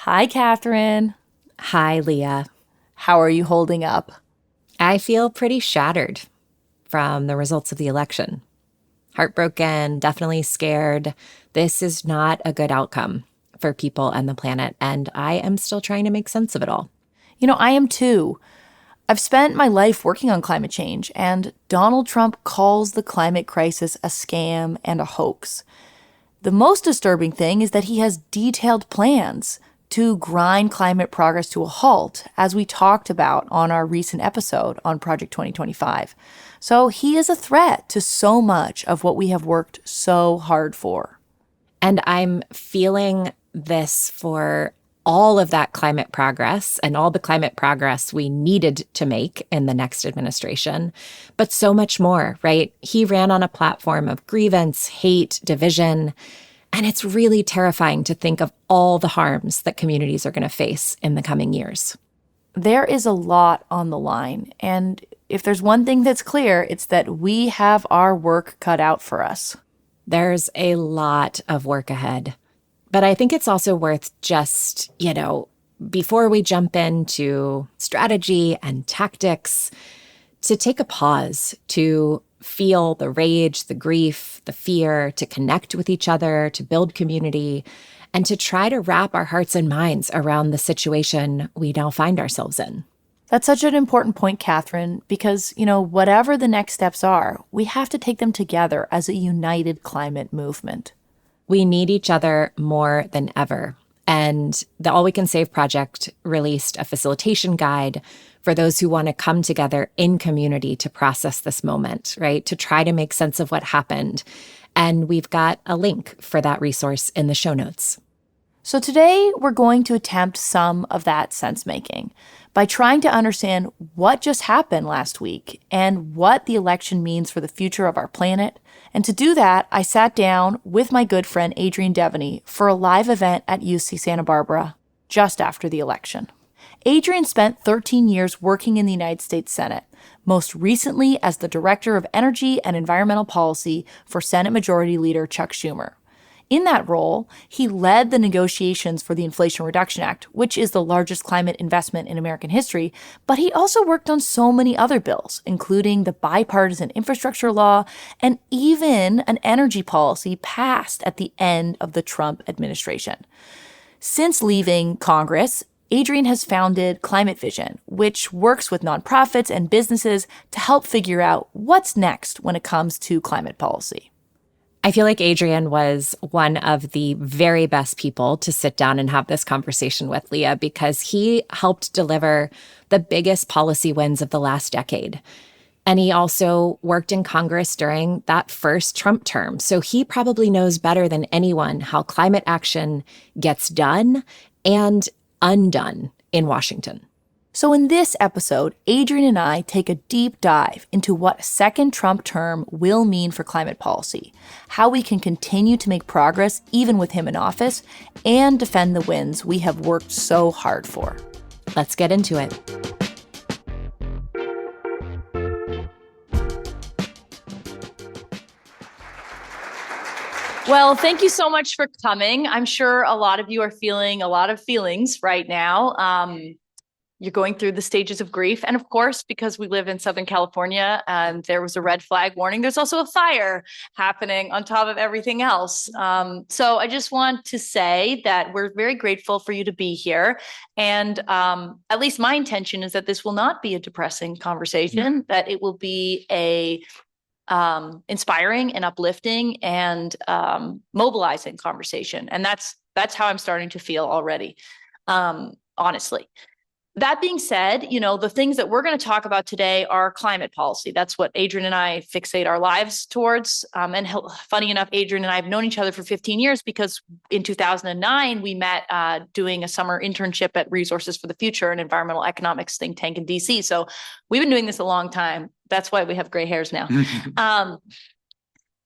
Hi, Catherine. Hi, Leah. How are you holding up? I feel pretty shattered from the results of the election. Heartbroken, definitely scared. This is not a good outcome for people and the planet, and I am still trying to make sense of it all. I am too. I've spent my life working on climate change, and Donald Trump calls the climate crisis a scam and a hoax. The most disturbing thing is that he has detailed plans to grind climate progress to a halt, as we talked about on our recent episode on Project 2025. So he is a threat to so much of what we have worked so hard for. And I'm feeling this for all of that climate progress and all the climate progress we needed to make in the next administration, but so much more, right? He ran on a platform of grievance, hate, division, and it's really terrifying to think of all the harms that communities are going to face in the coming years. There is a lot on the line, and if there's one thing that's clear, it's that we have our work cut out for us. There's a lot of work ahead. But I think it's also worth just, before we jump into strategy and tactics, to take a pause, to feel the rage, the grief, the fear, to connect with each other, to build community, and to try to wrap our hearts and minds around the situation we now find ourselves in. That's such an important point, Catherine, because, whatever the next steps are, we have to take them together as a united climate movement. We need each other more than ever. And the All We Can Save Project released a facilitation guide for those who want to come together in community to process this moment, right? To try to make sense of what happened. And we've got a link for that resource in the show notes. So today, we're going to attempt some of that sense making by trying to understand what just happened last week and what the election means for the future of our planet. And to do that, I sat down with my good friend Adrian Deveny for a live event at UC Santa Barbara just after the election. Adrian spent 13 years working in the United States Senate, most recently as the Director of Energy and Environmental Policy for Senate Majority Leader Chuck Schumer. In that role, he led the negotiations for the Inflation Reduction Act, which is the largest climate investment in American history, but he also worked on so many other bills, including the bipartisan infrastructure law and even an energy policy passed at the end of the Trump administration. Since leaving Congress, Adrian has founded Climate Vision, which works with nonprofits and businesses to help figure out what's next when it comes to climate policy. I feel like Adrian was one of the very best people to sit down and have this conversation with, Leah, because he helped deliver the biggest policy wins of the last decade. And he also worked in Congress during that first Trump term. So he probably knows better than anyone how climate action gets done and undone in Washington. So in this episode, Adrian and I take a deep dive into what a second Trump term will mean for climate policy, how we can continue to make progress even with him in office, and defend the wins we have worked so hard for. Let's get into it. Well, thank you so much for coming. I'm sure a lot of you are feeling a lot of feelings right now. You're going through the stages of grief. And of course, because we live in Southern California and there was a red flag warning, there's also a fire happening on top of everything else. So I just want to say that we're very grateful for you to be here. And at least my intention is that this will not be a depressing conversation, that it will be a inspiring and uplifting and mobilizing conversation. And that's how I'm starting to feel already, honestly. That being said, the things that we're going to talk about today are climate policy. That's what Adrian and I fixate our lives towards. And funny enough, Adrian and I have known each other for 15 years because in 2009, we met doing a summer internship at Resources for the Future, an environmental economics think tank in DC. So we've been doing this a long time. That's why we have gray hairs now.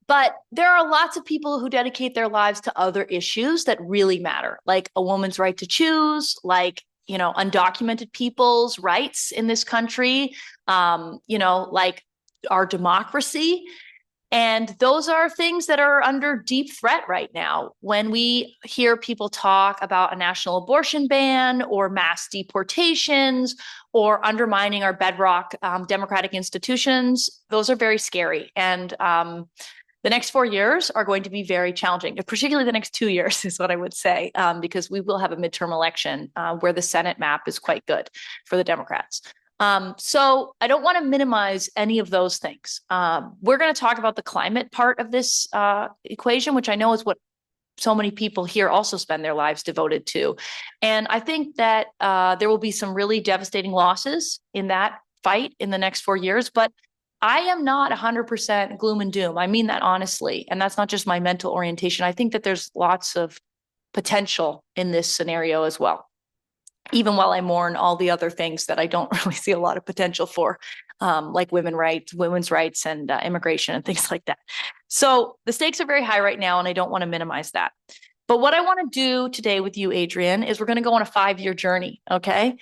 But there are lots of people who dedicate their lives to other issues that really matter, like a woman's right to choose, like undocumented people's rights in this country, like our democracy. And those are things that are under deep threat right now. When we hear people talk about a national abortion ban or mass deportations or undermining our bedrock democratic institutions, those are very scary. And the next 4 years are going to be very challenging, particularly the next 2 years is what I would say, because we will have a midterm election where the Senate map is quite good for the Democrats. So I don't want to minimize any of those things. We're going to talk about the climate part of this equation, which I know is what so many people here also spend their lives devoted to. And I think that there will be some really devastating losses in that fight in the next 4 years, but I am not 100% gloom and doom. I mean that honestly. And that's not just my mental orientation. I think that there's lots of potential in this scenario as well, even while I mourn all the other things that I don't really see a lot of potential for, like women's rights and immigration and things like that. So the stakes are very high right now, and I don't want to minimize that. But what I want to do today with you, Adrian, is we're going to go on a 5-year journey, okay?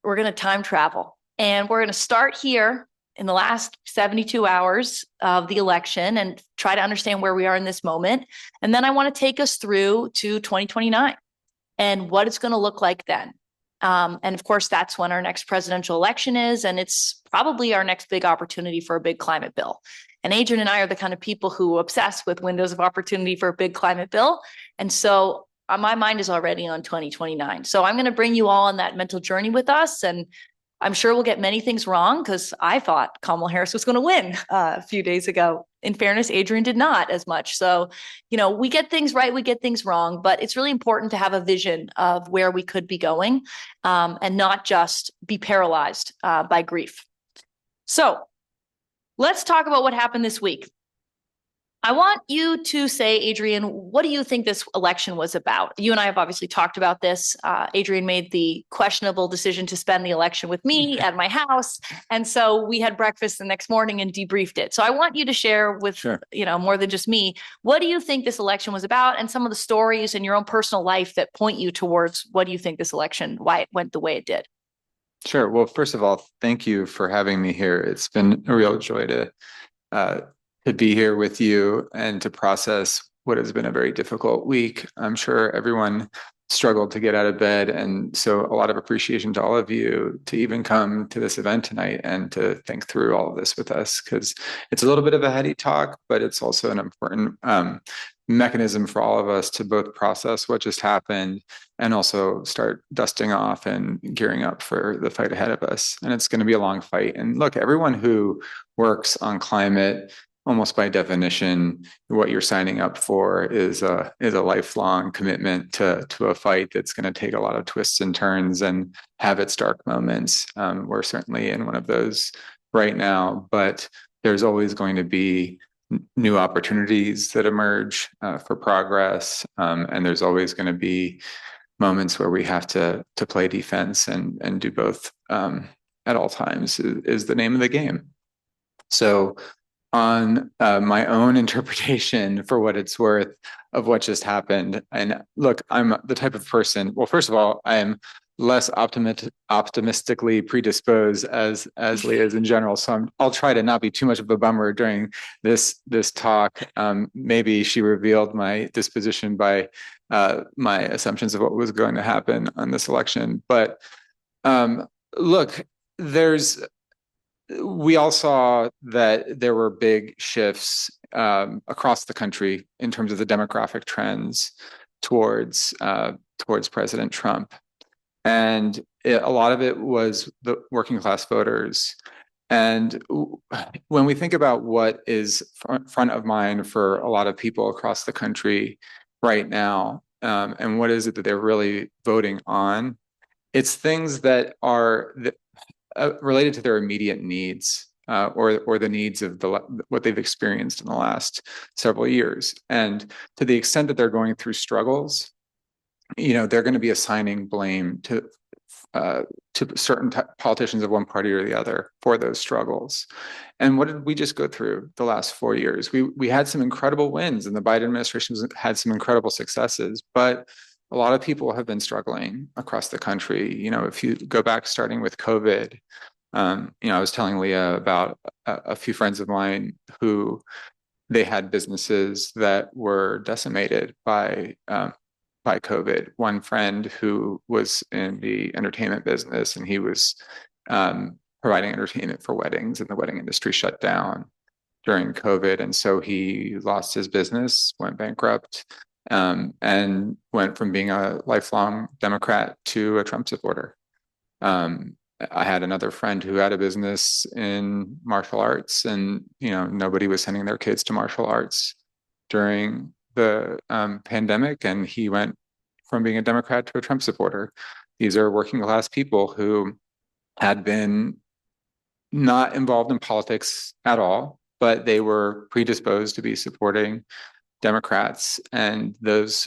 We're going to time travel, and we're going to start here in the last 72 hours of the election and try to understand where we are in this moment. And then I want to take us through to 2029 and what it's going to look like then. And of course, that's when our next presidential election is, and it's probably our next big opportunity for a big climate bill. And Adrian and I are the kind of people who obsess with windows of opportunity for a big climate bill. And so my mind is already on 2029. So I'm going to bring you all on that mental journey with us. And I'm sure we'll get many things wrong because I thought Kamala Harris was going to win a few days ago. In fairness, Adrian did not as much. So, we get things right, we get things wrong, but it's really important to have a vision of where we could be going and not just be paralyzed by grief. So let's talk about what happened this week. I want you to say, Adrian, what do you think this election was about? You and I have obviously talked about this. Adrian made the questionable decision to spend the election with me at my house. And so we had breakfast the next morning and debriefed it. So I want you to share with, Sure. More than just me, what do you think this election was about and some of the stories in your own personal life that point you towards what do you think this election, why it went the way it did? Sure. Well, first of all, thank you for having me here. It's been a real joy to be here with you and to process what has been a very difficult week. I'm sure everyone struggled to get out of bed. And so a lot of appreciation to all of you to even come to this event tonight and to think through all of this with us, because it's a little bit of a heady talk, but it's also an important mechanism for all of us to both process what just happened and also start dusting off and gearing up for the fight ahead of us. And it's going to be a long fight. And look, everyone who works on climate, almost by definition, what you're signing up for is a lifelong commitment to a fight that's going to take a lot of twists and turns and have its dark moments. We're certainly in one of those right now, but there's always going to be new opportunities that emerge for progress, and there's always going to be moments where we have to play defense and do both at all times is the name of the game. So on my own interpretation, for what it's worth, of what just happened. And look, I'm the type of person, well, first of all, I am less optimistically predisposed as Leah is in general. So I'll try to not be too much of a bummer during this talk. Maybe she revealed my disposition by my assumptions of what was going to happen on this election. But look, we all saw that there were big shifts across the country in terms of the demographic trends towards President Trump, and a lot of it was the working class voters. And when we think about what is front of mind for a lot of people across the country right now, and what is it that they're really voting on, it's things that are related to their immediate needs or the needs of what they've experienced in the last several years. And to the extent that they're going through struggles, they're going to be assigning blame to certain politicians of one party or the other for those struggles. And what did we just go through the last 4 years? We had some incredible wins, and the Biden administration had some incredible successes, but a lot of people have been struggling across the country. If you go back, starting with COVID, I was telling Leah about a few friends of mine who they had businesses that were decimated by COVID. One friend who was in the entertainment business, and he was providing entertainment for weddings, and the wedding industry shut down during COVID. And so he lost his business, went bankrupt, and went from being a lifelong Democrat to a Trump supporter. I had another friend who had a business in martial arts, and nobody was sending their kids to martial arts during the pandemic, and he went from being a Democrat to a Trump supporter. These are working class people who had been not involved in politics at all, but they were predisposed to be supporting Democrats, and those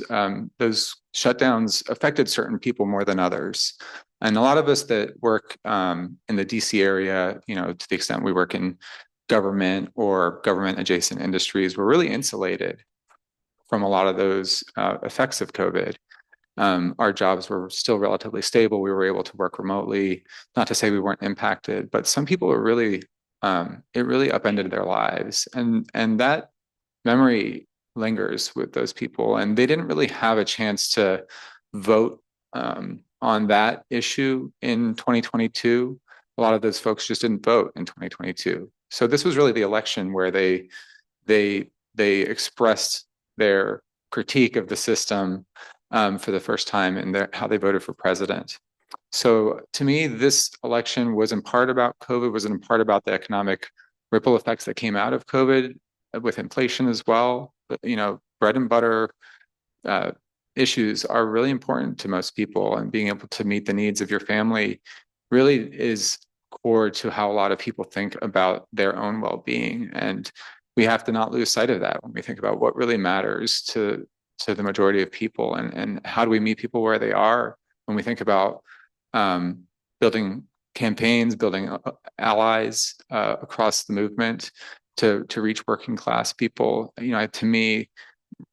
shutdowns affected certain people more than others. And a lot of us that work in the DC area, to the extent we work in government or government adjacent industries, were really insulated from a lot of those effects of COVID. Our jobs were still relatively stable. We were able to work remotely. Not to say we weren't impacted, but some people were really, it really upended their lives. And that memory lingers with those people. And they didn't really have a chance to vote on that issue in 2022. A lot of those folks just didn't vote in 2022. So this was really the election where they expressed their critique of the system for the first time in how they voted for president. So to me, this election was in part about COVID, was in part about the economic ripple effects that came out of COVID with inflation as well. But, bread and butter issues are really important to most people, and being able to meet the needs of your family really is core to how a lot of people think about their own well-being. And we have to not lose sight of that when we think about what really matters to the majority of people, and how do we meet people where they are when we think about building campaigns, building allies across the movement to reach working class people. To me,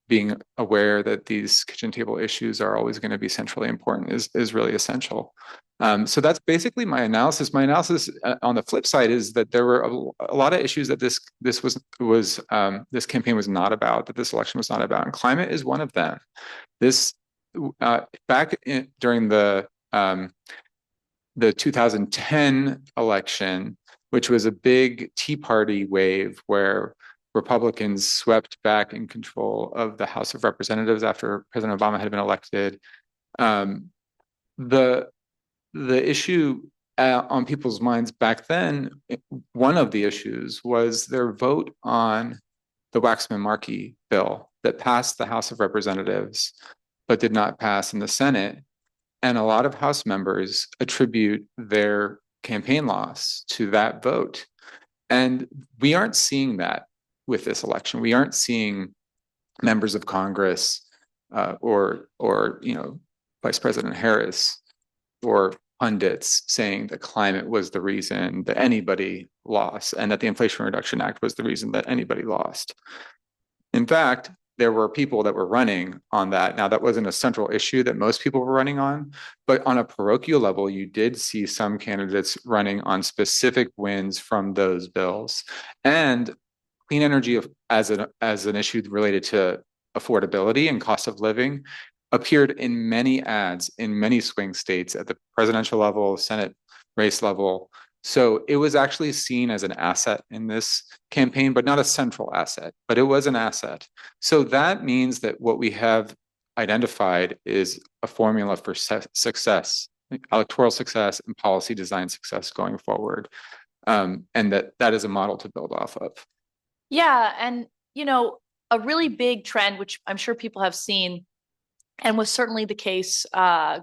being aware that these kitchen table issues are always going to be centrally important is really essential. So that's basically my analysis. My analysis on the flip side is that there were a lot of issues that this campaign was not about, that this election was not about, and climate is one of them. This during the 2010 election, which was a big Tea Party wave where Republicans swept back in control of the House of Representatives after President Obama had been elected. The issue on people's minds back then, one of the issues was their vote on the Waxman-Markey bill that passed the House of Representatives, but did not pass in the Senate. And a lot of House members attribute their campaign loss to that vote. And we aren't seeing that with this election. We aren't seeing members of Congress or Vice President Harris or pundits saying that climate was the reason that anybody lost, and that the Inflation Reduction Act was the reason that anybody lost. In fact, there were people that were running on that. Now, that wasn't a central issue that most people were running on, but on a parochial level, you did see some candidates running on specific wins from those bills. And clean energy as an issue related to affordability and cost of living appeared in many ads in many swing states at the presidential level, Senate race level. So it was actually seen as an asset in this campaign, but not a central asset, but it was an asset. So that means that what we have identified is a formula for success, electoral success and policy design success going forward. And that is a model to build off of. Yeah. And, a really big trend, which I'm sure people have seen, and was certainly the case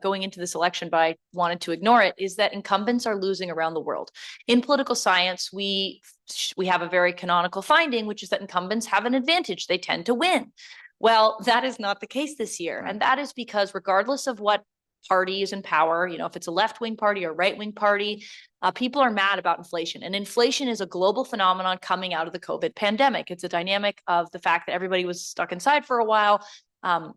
going into this election, but I wanted to ignore it, is that incumbents are losing around the world. In political science, we have a very canonical finding, which is that incumbents have an advantage. They tend to win. Well, that is not the case this year. And that is because regardless of what party is in power, if it's a left-wing party or right-wing party, people are mad about inflation. And inflation is a global phenomenon coming out of the COVID pandemic. It's a dynamic of the fact that everybody was stuck inside for a while. And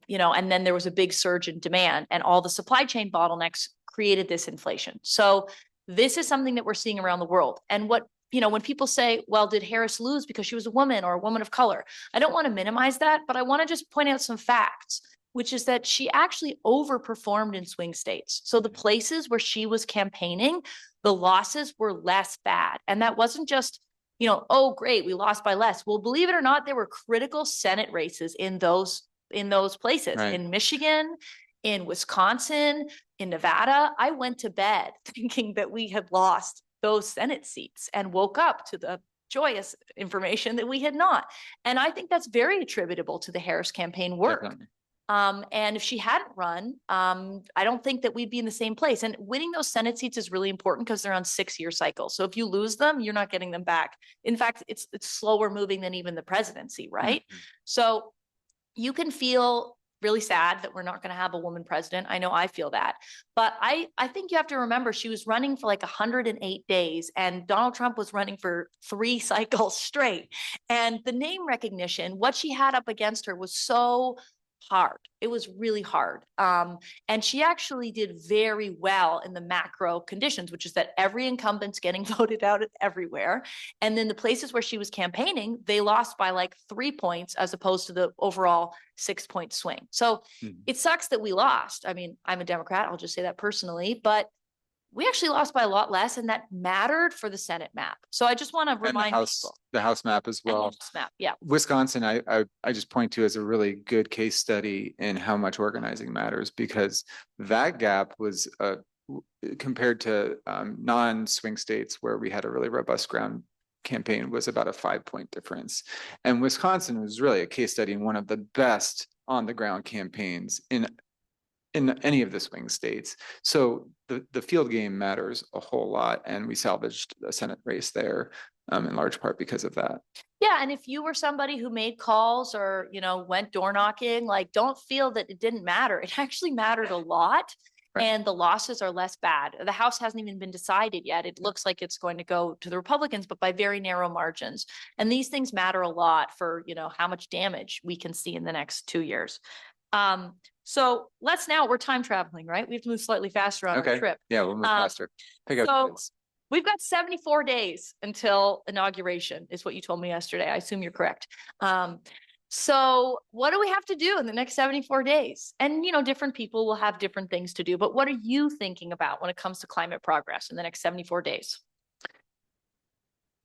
then there was a big surge in demand, and all the supply chain bottlenecks created this inflation. So this is something that we're seeing around the world. And what when people say, well, did Harris lose because she was a woman or a woman of color? I don't want to minimize that, but I want to just point out some facts, which is that she actually overperformed in swing states. So the places where she was campaigning, the losses were less bad. And that wasn't just, oh, great, we lost by less. Well, believe it or not, there were critical Senate races in those places, Right. in Michigan, in Wisconsin, in Nevada. I went to bed thinking that we had lost those Senate seats and woke up to the joyous information that we had not. And I think that's very attributable to the Harris campaign work. Definitely. And if she hadn't run, I don't think that we'd be in the same place. And winning those Senate seats is really important because they're on 6-year cycles. So if you lose them, you're not getting them back. In fact, it's slower moving than even the presidency, right? Mm-hmm. So you can feel really sad that we're not going to have a woman president. I know I feel that. But I think you have to remember she was running for like 108 days and Donald Trump was running for 3 cycles straight. And the name recognition, what she had up against her was so hard. It was really hard. And she actually did very well in the macro conditions, which is that every incumbent's getting voted out everywhere. And then the places where she was campaigning, they lost by like 3 points as opposed to the overall 6-point swing. So it sucks that we lost. I mean, I'm a Democrat. I'll just say that personally, but we actually lost by a lot less, and that mattered for the Senate map. So I just want to remind people. The House map as well. And the House map, yeah. Wisconsin, I just point to as a really good case study in how much organizing matters, because that gap was compared to non-swing states where we had a really robust ground campaign, was about a 5-point difference. And Wisconsin was really a case study in one of the best on the ground campaigns in any of the swing states. So the field game matters a whole lot, and we salvaged a Senate race there in large part because of that. Yeah, and if you were somebody who made calls or, went door knocking, like, don't feel that it didn't matter. It actually mattered a lot. Right. And the losses are less bad. The House hasn't even been decided yet. It looks like it's going to go to the Republicans, but by very narrow margins. And these things matter a lot for, how much damage we can see in the next 2 years. So we're time traveling, right? We have to move slightly faster on our trip. Yeah, we'll move faster. We've got 74 days until inauguration, is what you told me yesterday. I assume you're correct. So what do we have to do in the next 74 days? And, different people will have different things to do, but what are you thinking about when it comes to climate progress in the next 74 days?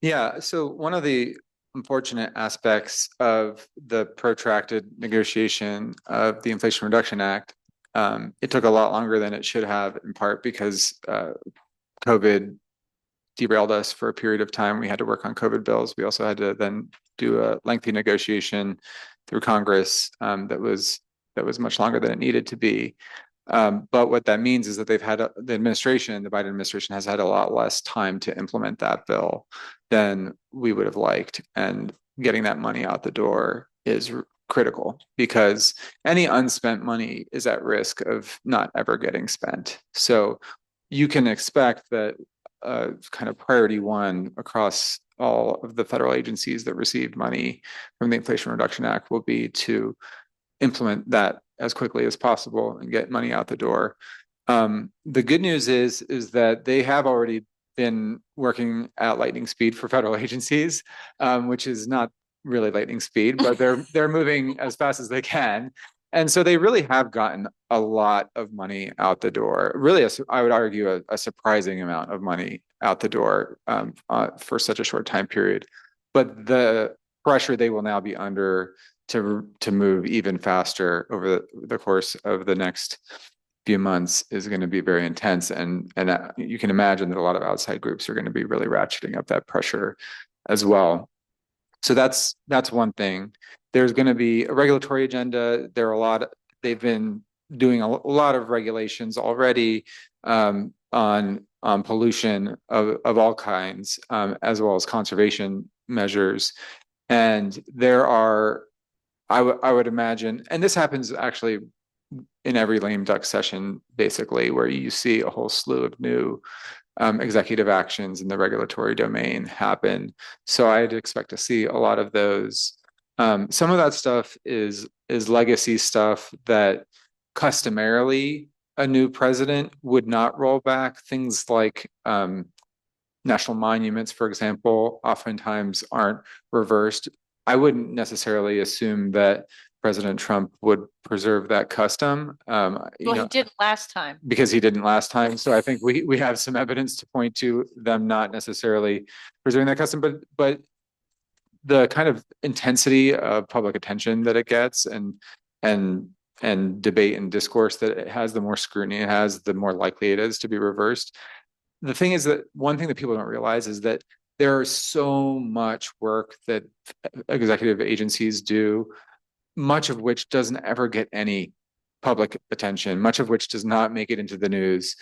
Yeah, so one of the unfortunate aspects of the protracted negotiation of the Inflation Reduction Act, it took a lot longer than it should have, in part because COVID derailed us for a period of time. We had to work on COVID bills. We also had to then do a lengthy negotiation through Congress that was much longer than it needed to be. But what that means is that the Biden administration has had a lot less time to implement that bill than we would have liked. And getting that money out the door is critical, because any unspent money is at risk of not ever getting spent. So you can expect that kind of priority one across all of the federal agencies that received money from the Inflation Reduction Act will be to implement that as quickly as possible and get money out the door. The good news is that they have already been working at lightning speed for federal agencies, which is not really lightning speed, but they're moving as fast as they can. And so they really have gotten a lot of money out the door. Really, I would argue a surprising amount of money out the door for such a short time period. But the pressure they will now be under to move even faster over the course of the next few months is going to be very intense. And you can imagine that a lot of outside groups are going to be really ratcheting up that pressure as well. So that's one thing. There's going to be a regulatory agenda. They've been doing a lot of regulations already on pollution of all kinds, as well as conservation measures. And there are, I would imagine, and this happens actually in every lame duck session, basically, where you see a whole slew of new executive actions in the regulatory domain happen. So I'd expect to see a lot of those. Some of that stuff is legacy stuff that customarily a new president would not roll back. Things like national monuments, for example, oftentimes aren't reversed. I wouldn't necessarily assume that President Trump would preserve that custom. He didn't last time. Because he didn't last time. So I think we have some evidence to point to them not necessarily preserving that custom, but the kind of intensity of public attention that it gets and debate and discourse that it has, the more scrutiny it has, the more likely it is to be reversed. The thing is that one thing that people don't realize is that there is so much work that executive agencies do, much of which doesn't ever get any public attention, much of which does not make it into the news.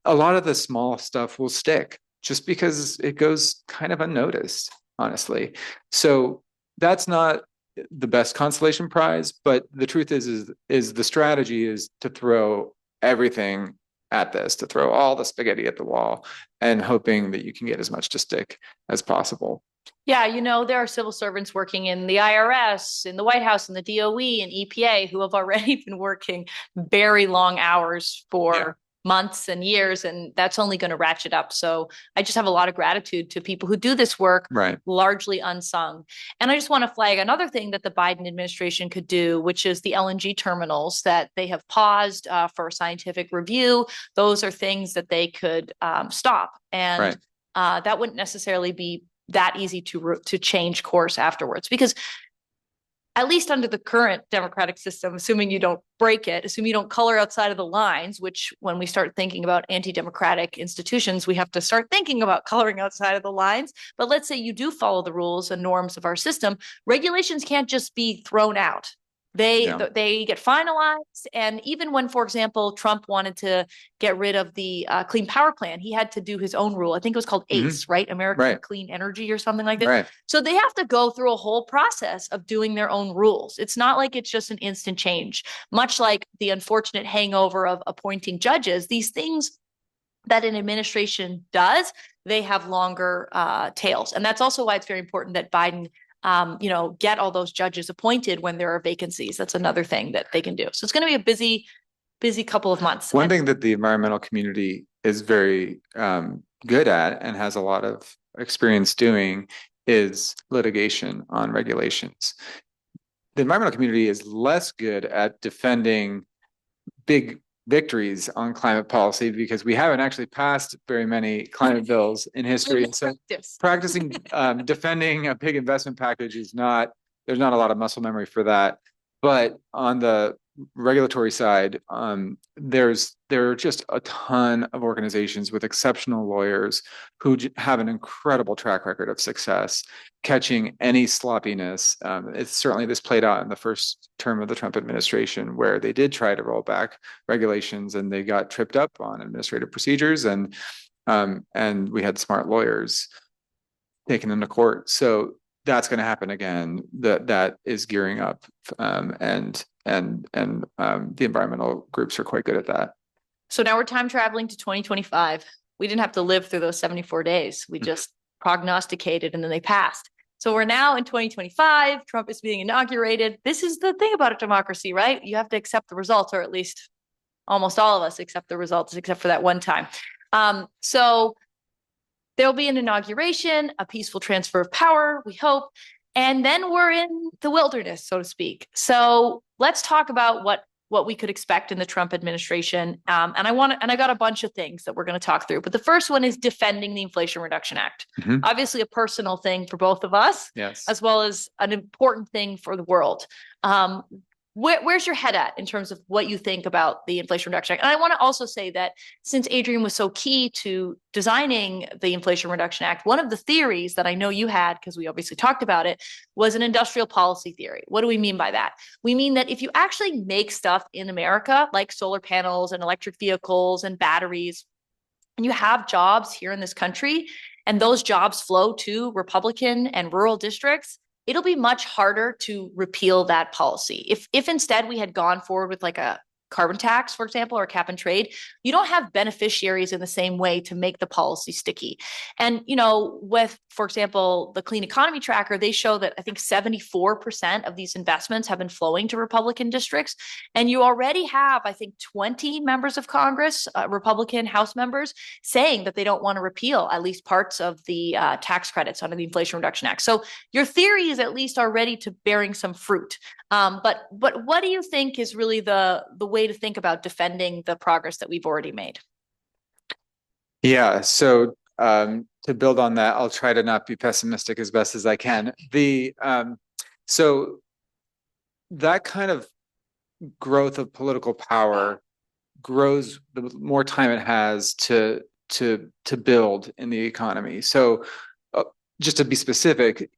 A lot of the small stuff will stick just because it goes kind of unnoticed, honestly. So that's not the best consolation prize, but the truth is the strategy is to throw everything at this, to throw all the spaghetti at the wall and hoping that you can get as much to stick as possible. Yeah, there are civil servants working in the IRS, in the White House, in the DOE, and EPA who have already been working very long hours for months and years, and that's only going to ratchet up. So I just have a lot of gratitude to people who do this work, largely unsung. And I just want to flag another thing that the Biden administration could do, which is the LNG terminals that they have paused for scientific review. Those are things that they could stop. And that wouldn't necessarily be that easy to change course afterwards, because at least under the current democratic system, assuming you don't break it, assuming you don't color outside of the lines, which when we start thinking about anti-democratic institutions, we have to start thinking about coloring outside of the lines. But let's say you do follow the rules and norms of our system, regulations can't just be thrown out. They get finalized. And even when, for example, Trump wanted to get rid of the Clean Power Plan, he had to do his own rule. I think it was called ACE, right? American Clean Energy or something like that. Right. So they have to go through a whole process of doing their own rules. It's not like it's just an instant change, much like the unfortunate hangover of appointing judges. These things that an administration does, they have longer tails. And that's also why it's very important that Biden get all those judges appointed when there are vacancies. That's another thing that they can do. So it's going to be a busy couple of months. One thing that the environmental community is very good at and has a lot of experience doing is litigation on regulations. The environmental community is less good at defending big victories on climate policy because we haven't actually passed very many climate bills in history. And so practicing defending a big investment package there's not a lot of muscle memory for that. But on the regulatory side, there are just a ton of organizations with exceptional lawyers who have an incredible track record of success catching any sloppiness. It's certainly this played out in the first term of the Trump administration, where they did try to roll back regulations and they got tripped up on administrative procedures, and we had smart lawyers taking them to court. So that's going to happen again. That is gearing up, and the environmental groups are quite good at that. So now we're time traveling to 2025. We didn't have to live through those 74 days. We just prognosticated and then they passed. So we're now in 2025. Trump is being inaugurated. This is the thing about a democracy, right? You have to accept the results, or at least almost all of us accept the results, except for that one time. So there'll be an inauguration, a peaceful transfer of power, we hope. And then we're in the wilderness, so to speak. So let's talk about what we could expect in the Trump administration. And I got a bunch of things that we're going to talk through. But the first one is defending the Inflation Reduction Act. Obviously a personal thing for both of us, as well as an important thing for the world. Where's your head at in terms of what you think about the Inflation Reduction Act? And I want to also say that since Adrian was so key to designing the Inflation Reduction Act, one of the theories that I know you had, because we obviously talked about it, was an industrial policy theory. What do we mean by that? We mean that if you actually make stuff in America, like solar panels and electric vehicles and batteries, and you have jobs here in this country, and those jobs flow to Republican and rural districts, it'll be much harder to repeal that policy. If instead we had gone forward with like a carbon tax, for example, or cap and trade, you don't have beneficiaries in the same way to make the policy sticky. And, with, for example, the Clean Economy Tracker, they show that I think 74% of these investments have been flowing to Republican districts. And you already have, I think, 20 members of Congress, Republican House members, saying that they don't want to repeal at least parts of the tax credits under the Inflation Reduction Act. So your theory is at least already to bearing some fruit. But what do you think is really the way to think about defending the progress that we've already made? Yeah. So to build on that, I'll try to not be pessimistic as best as I can. So that kind of growth of political power grows the more time it has to build in the economy. So just to be specific,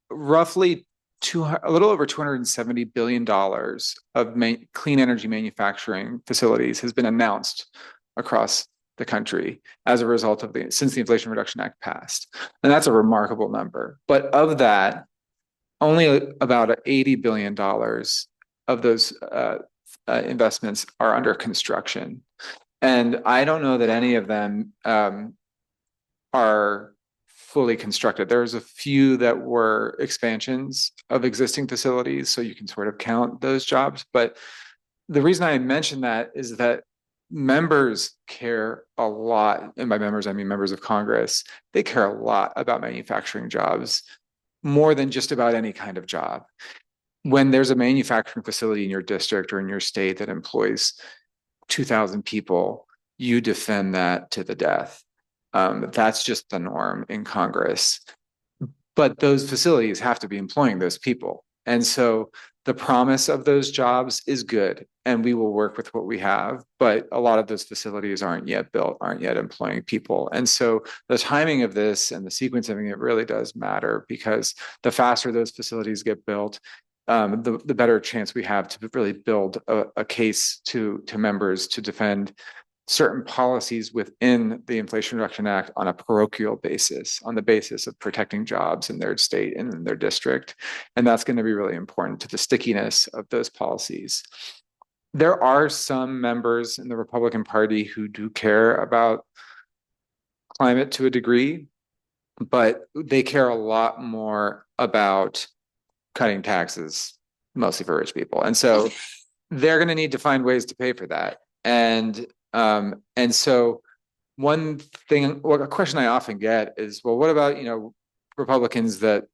roughly a little over $270 billion of clean energy manufacturing facilities has been announced across the country as a result of since the Inflation Reduction Act passed. And that's a remarkable number. But of that, only about $80 billion of those investments are under construction. And I don't know that any of them are fully constructed. There's a few that were expansions of existing facilities, so you can sort of count those jobs. But the reason I mention that is that members care a lot, and by members, I mean members of Congress, they care a lot about manufacturing jobs, more than just about any kind of job. When there's a manufacturing facility in your district or in your state that employs 2,000 people, you defend that to the death. That's just the norm in Congress. But those facilities have to be employing those people. And so the promise of those jobs is good, and we will work with what we have. But a lot of those facilities aren't yet built, aren't yet employing people. And so the timing of this and the sequencing, it really does matter, because the faster those facilities get built, the better chance we have to really build a case to members to defend certain policies within the Inflation Reduction Act on a parochial basis, on the basis of protecting jobs in their state and in their district. And that's going to be really important to the stickiness of those policies. There are some members in the Republican Party who do care about climate to a degree, but they care a lot more about cutting taxes, mostly for rich people. And so they're going to need to find ways to pay for that. And so one thing, a question I often get is, well, what about, Republicans that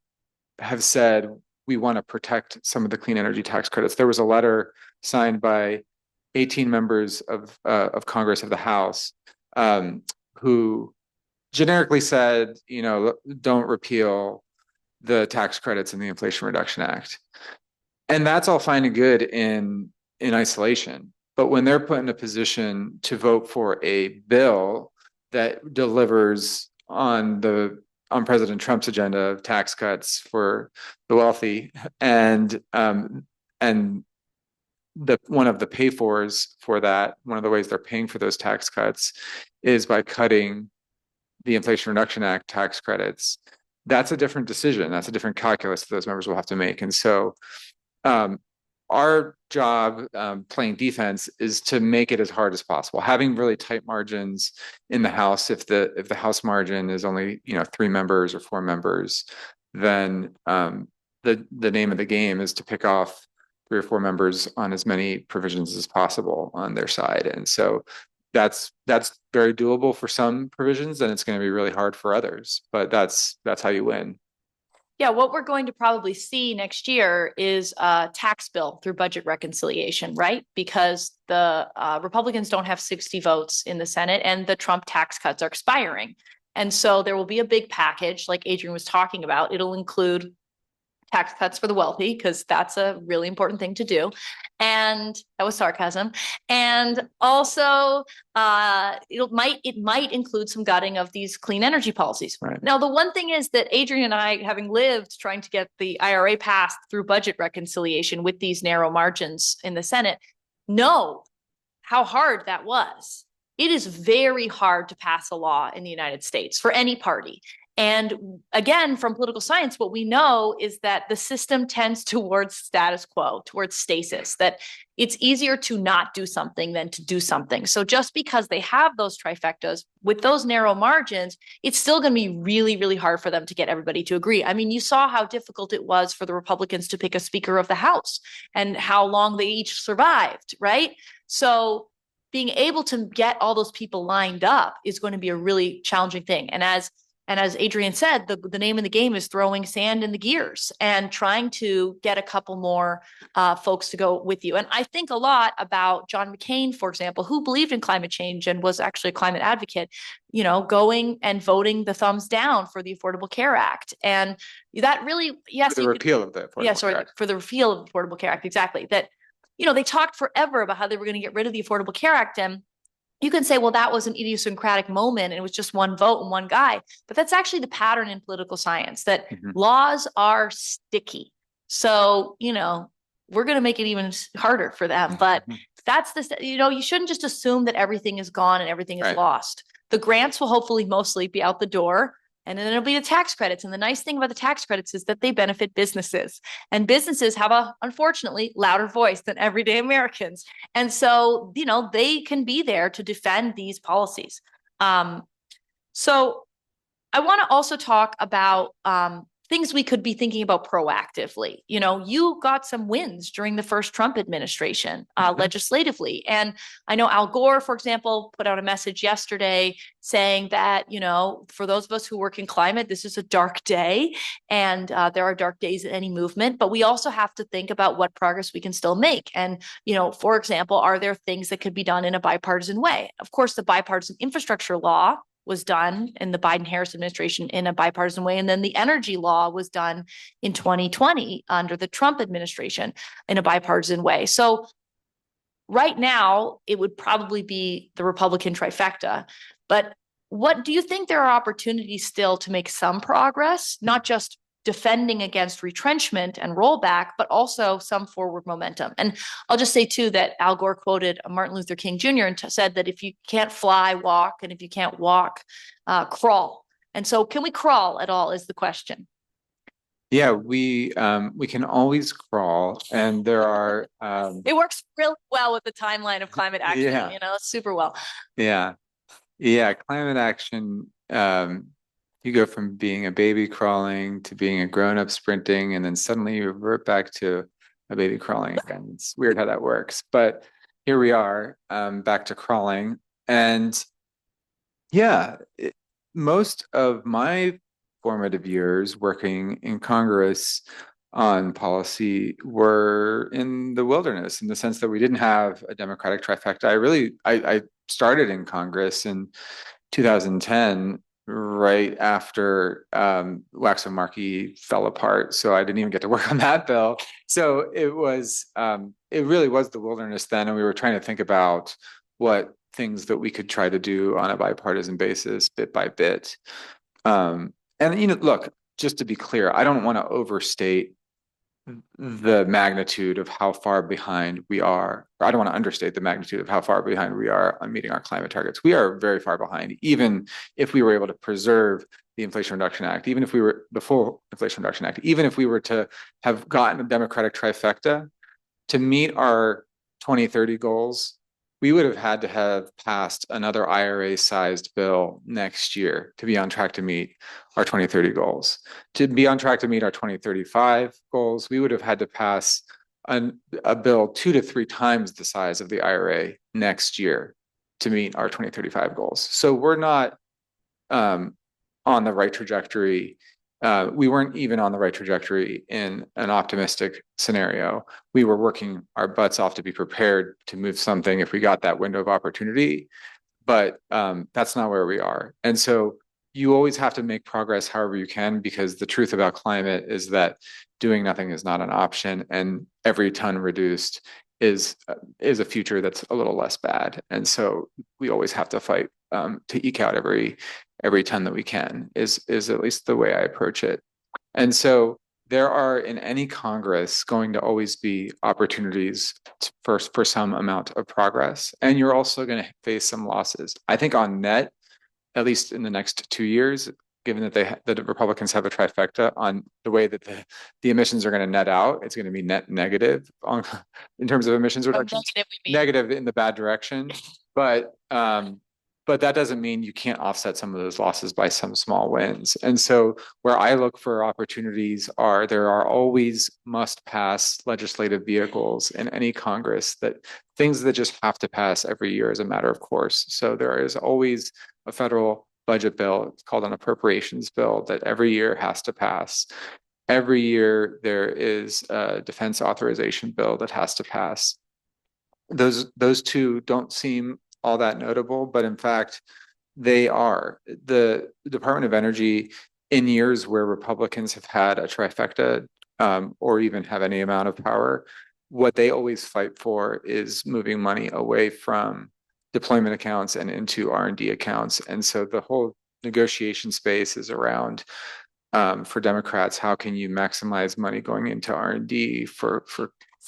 have said we want to protect some of the clean energy tax credits? There was a letter signed by 18 members of Congress, of the House, who generically said, don't repeal the tax credits in the Inflation Reduction Act. And that's all fine and good in isolation. But when they're put in a position to vote for a bill that delivers on President Trump's agenda of tax cuts for the wealthy, and one of the pay-fors for that, one of the ways they're paying for those tax cuts is by cutting the Inflation Reduction Act tax credits, that's a different decision. That's a different calculus that those members will have to make. And so our job playing defense is to make it as hard as possible, having really tight margins in the House. If the House margin is only 3 members or 4 members, then the name of the game is to pick off 3 or 4 members on as many provisions as possible on their side. And so that's very doable for some provisions, and it's going to be really hard for others. But that's how you win. Yeah, what we're going to probably see next year is a tax bill through budget reconciliation, right? Because the Republicans don't have 60 votes in the Senate, and the Trump tax cuts are expiring. And so there will be a big package, like Adrian was talking about. It'll include tax cuts for the wealthy, because that's a really important thing to do. And that was sarcasm. And also, it might include some gutting of these clean energy policies. Right. Now, the one thing is that Adrian and I, having lived trying to get the IRA passed through budget reconciliation with these narrow margins in the Senate, know how hard that was. It is very hard to pass a law in the United States for any party. And again, from political science, what we know is that the system tends towards status quo, towards stasis, that it's easier to not do something than to do something. So just because they have those trifectas with those narrow margins, it's still going to be really, really hard for them to get everybody to agree. I mean, you saw how difficult it was for the Republicans to pick a Speaker of the House and how long they each survived, right? So being able to get all those people lined up is going to be a really challenging thing. And as Adrian said, the name of the game is throwing sand in the gears and trying to get a couple more folks to go with you. And I think a lot about John McCain, for example, who believed in climate change and was actually a climate advocate, going and voting the thumbs down for the Affordable Care Act. And that really, yes. For the repeal of the Affordable Care Act. For the repeal of the Affordable Care Act, exactly. That, they talked forever about how they were going to get rid of the Affordable Care Act. And you can say, well, that was an idiosyncratic moment and it was just one vote and one guy. But that's actually the pattern in political science, that laws are sticky. So, we're going to make it even harder for them. But that's you shouldn't just assume that everything is gone and everything is lost. The grants will hopefully mostly be out the door. And then there'll be the tax credits. And the nice thing about the tax credits is that they benefit businesses. And businesses have unfortunately, louder voice than everyday Americans. And so, they can be there to defend these policies. So I want to also talk about things we could be thinking about proactively. You got some wins during the first Trump administration legislatively. And I know Al Gore, for example, put out a message yesterday saying that, for those of us who work in climate, this is a dark day and there are dark days in any movement, but we also have to think about what progress we can still make. And, for example, are there things that could be done in a bipartisan way? Of course, the bipartisan infrastructure law was done in the Biden-Harris administration in a bipartisan way. And then the energy law was done in 2020 under the Trump administration in a bipartisan way. So right now, it would probably be the Republican trifecta. But what do you think there are opportunities still to make some progress, not just defending against retrenchment and rollback, but also some forward momentum? And I'll just say, too, that Al Gore quoted Martin Luther King Jr. and said that if you can't fly, walk, and if you can't walk, crawl. And so can we crawl at all is the question. Yeah, we can always crawl, and there are it works really well with the timeline of climate action, super well. Yeah. Climate action, you go from being a baby crawling to being a grown-up sprinting, and then suddenly you revert back to a baby crawling again. It's weird how that works, but here we are, back to crawling. And most of my formative years working in Congress on policy were in the wilderness, in the sense that we didn't have a Democratic trifecta. I started in Congress in 2010, right after Waxman-Markey fell apart. So I didn't even get to work on that bill. So it really was the wilderness then. And we were trying to think about what things that we could try to do on a bipartisan basis, bit by bit. And, look, just to be clear, I don't want to overstate the magnitude of how far behind we are, or I don't want to understate the magnitude of how far behind we are on meeting our climate targets. We are very far behind, even if we were able to preserve the Inflation Reduction Act, even if we were the full Inflation Reduction Act, even if we were to have gotten a Democratic trifecta to meet our 2030 goals, we would have had to have passed another IRA-sized bill next year to be on track to meet our 2030 goals. To be on track to meet our 2035 goals, we would have had to pass a bill 2 to 3 times the size of the IRA next year to meet our 2035 goals. So we're not on the right trajectory. We weren't even on the right trajectory in an optimistic scenario. We were working our butts off to be prepared to move something if we got that window of opportunity, but that's not where we are. And so you always have to make progress however you can, because the truth about climate is that doing nothing is not an option, and every ton reduced is a future that's a little less bad. And so we always have to fight to eke out every ton that we can, is at least the way I approach it. And so there are, in any Congress, going to always be opportunities for some amount of progress. And you're also going to face some losses. I think on net, at least in the next 2 years, given that that the Republicans have a trifecta on the way that the emissions are going to net out. It's going to be net negative in terms of emissions reductions. Negative in the bad direction, but that doesn't mean you can't offset some of those losses by some small wins. And so where I look for opportunities there are always must pass legislative vehicles in any Congress, that things that just have to pass every year as a matter of course. So there is always a federal budget bill, it's called an appropriations bill, that every year has to pass. Every year there is a defense authorization bill that has to pass. Those two don't seem all that notable, but in fact, they are. The Department of Energy, in years where Republicans have had a trifecta, or even have any amount of power, what they always fight for is moving money away from deployment accounts and into R&D accounts. And so the whole negotiation space is around, for Democrats, how can you maximize money going into R&D for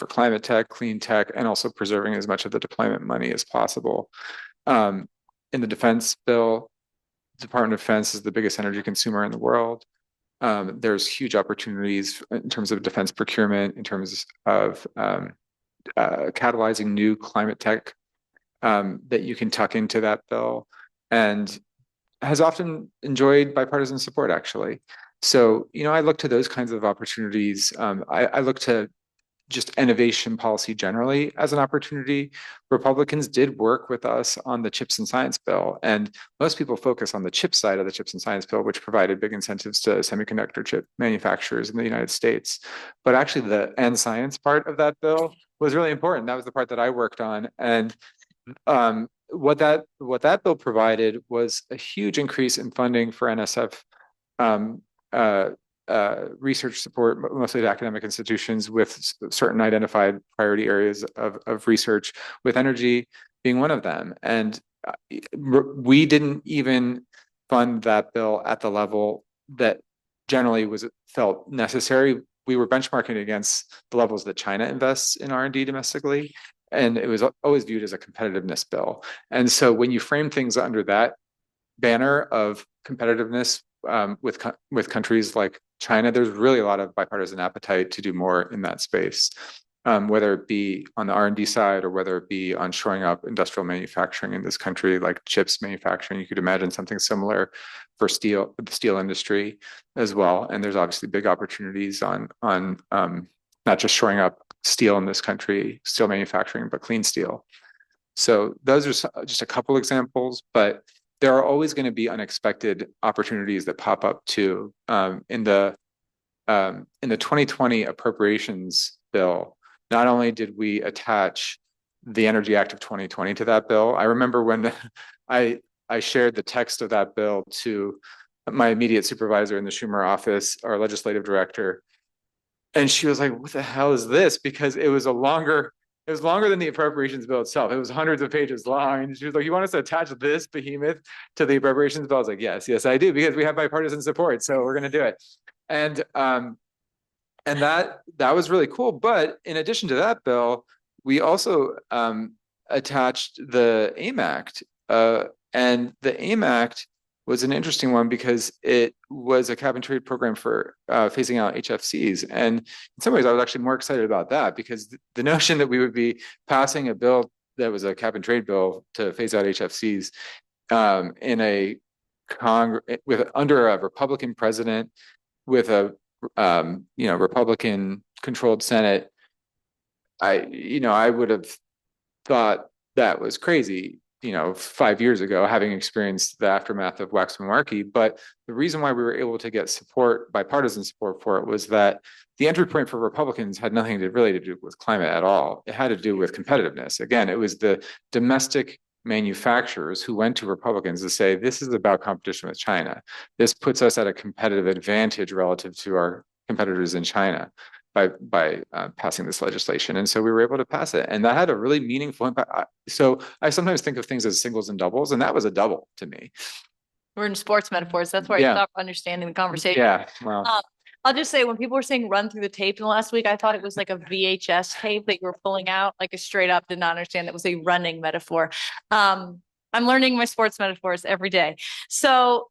climate tech, clean tech, and also preserving as much of the deployment money as possible. In the defense bill, the Department of Defense is the biggest energy consumer in the world. There's huge opportunities in terms of defense procurement, in terms of catalyzing new climate tech that you can tuck into that bill, and has often enjoyed bipartisan support, actually. So, I look to those kinds of opportunities. I look to just innovation policy generally as an opportunity. Republicans did work with us on the CHIPS and Science bill, and most people focus on the chip side of the CHIPS and Science bill, which provided big incentives to semiconductor chip manufacturers in the United States. But actually the and science part of that bill was really important. That was the part that I worked on. And what that bill provided was a huge increase in funding for NSF research support, mostly to academic institutions with certain identified priority areas of research, with energy being one of them. And we didn't even fund that bill at the level that generally was felt necessary. We were benchmarking against the levels that China invests in R&D domestically, and it was always viewed as a competitiveness bill. And so when you frame things under that banner of competitiveness, with countries like China, there's really a lot of bipartisan appetite to do more in that space, whether it be on the R&D side or whether it be on shoring up industrial manufacturing in this country, like chips manufacturing. You could imagine something similar for the steel industry as well. And there's obviously big opportunities on not just shoring up steel in this country, steel manufacturing, but clean steel. So those are just a couple examples, but there are always going to be unexpected opportunities that pop up too. In the 2020 appropriations bill, not only did we attach the Energy Act of 2020 to that bill, I remember when I shared the text of that bill to my immediate supervisor in the Schumer office, our legislative director, and she was like, "What the hell is this?" Because it was longer than the appropriations bill itself. It was hundreds of pages long. And she was like, "You want us to attach this behemoth to the appropriations bill?" I was like, yes, I do, because we have bipartisan support. So we're going to do it. And that was really cool. But in addition to that bill, we also attached the AIM Act. And the AIM Act was an interesting one because it was a cap and trade program for phasing out HFCs. And in some ways, I was actually more excited about that, because the notion that we would be passing a bill that was a cap and trade bill to phase out HFCs in a under a Republican president with a Republican controlled Senate, I would have thought that was crazy, 5 years ago, having experienced the aftermath of Waxman-Markey. But the reason why we were able to get bipartisan support for it, was that the entry point for Republicans had nothing to do with climate at all. It had to do with competitiveness. Again, it was the domestic manufacturers who went to Republicans to say, this is about competition with China. This puts us at a competitive advantage relative to our competitors in China by passing this legislation. And so we were able to pass it. And that had a really meaningful impact. So I sometimes think of things as singles and doubles, and that was a double to me. We're in sports metaphors. That's where I stopped understanding the conversation. Yeah, well. I'll just say, when people were saying run through the tape in the last week, I thought it was like a VHS tape that you were pulling out, like a straight up, did not understand that was a running metaphor. I'm learning my sports metaphors every day. So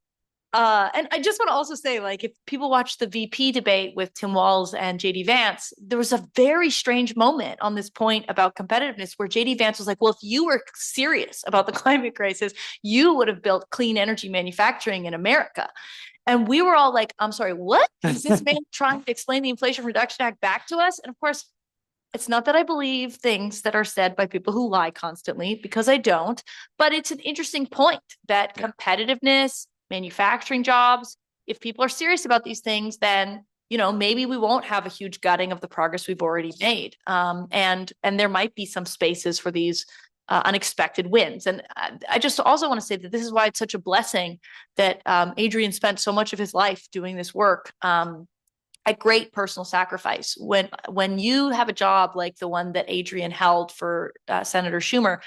And I just want to also say, like, if people watch the VP debate with Tim Walz and JD Vance, there was a very strange moment on this point about competitiveness where JD Vance was like, well, if you were serious about the climate crisis, you would have built clean energy manufacturing in America. And we were all like, I'm sorry, what? Is this man trying to explain the Inflation Reduction Act back to us? And of course, it's not that I believe things that are said by people who lie constantly, because I don't, but it's an interesting point that competitiveness, manufacturing jobs, if people are serious about these things, then, you know, maybe we won't have a huge gutting of the progress we've already made. And there might be some spaces for these unexpected wins. And I just also want to say that this is why it's such a blessing that Adrian spent so much of his life doing this work. At great personal sacrifice. When you have a job like the one that Adrian held for Senator Schumer,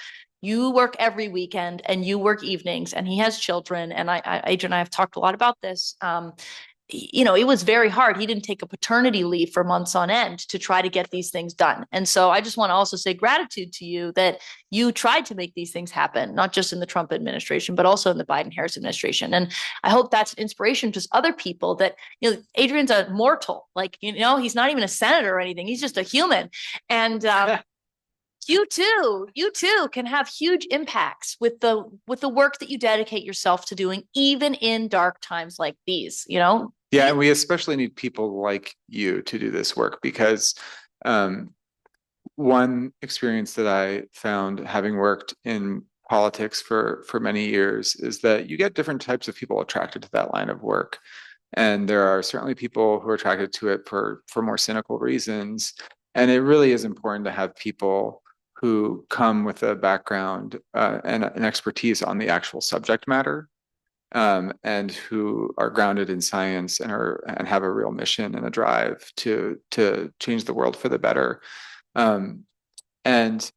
you work every weekend and you work evenings, and he has children. And Adrian and I have talked a lot about this. You know, it was very hard. He didn't take a paternity leave for months on end to try to get these things done. And so I just want to also say gratitude to you that you tried to make these things happen, not just in the Trump administration, but also in the Biden-Harris administration. And I hope that's an inspiration to other people that, you know, Adrian's a mortal, like, you know, he's not even a senator or anything. He's just a human. And you too can have huge impacts with the work that you dedicate yourself to doing, even in dark times like these, you know? Yeah, and we especially need people like you to do this work, because one experience that I found, having worked in politics for many years, is that you get different types of people attracted to that line of work. And there are certainly people who are attracted to it for more cynical reasons. And it really is important to have people who come with a background and an expertise on the actual subject matter, and who are grounded in science and have a real mission and a drive to change the world for the better. And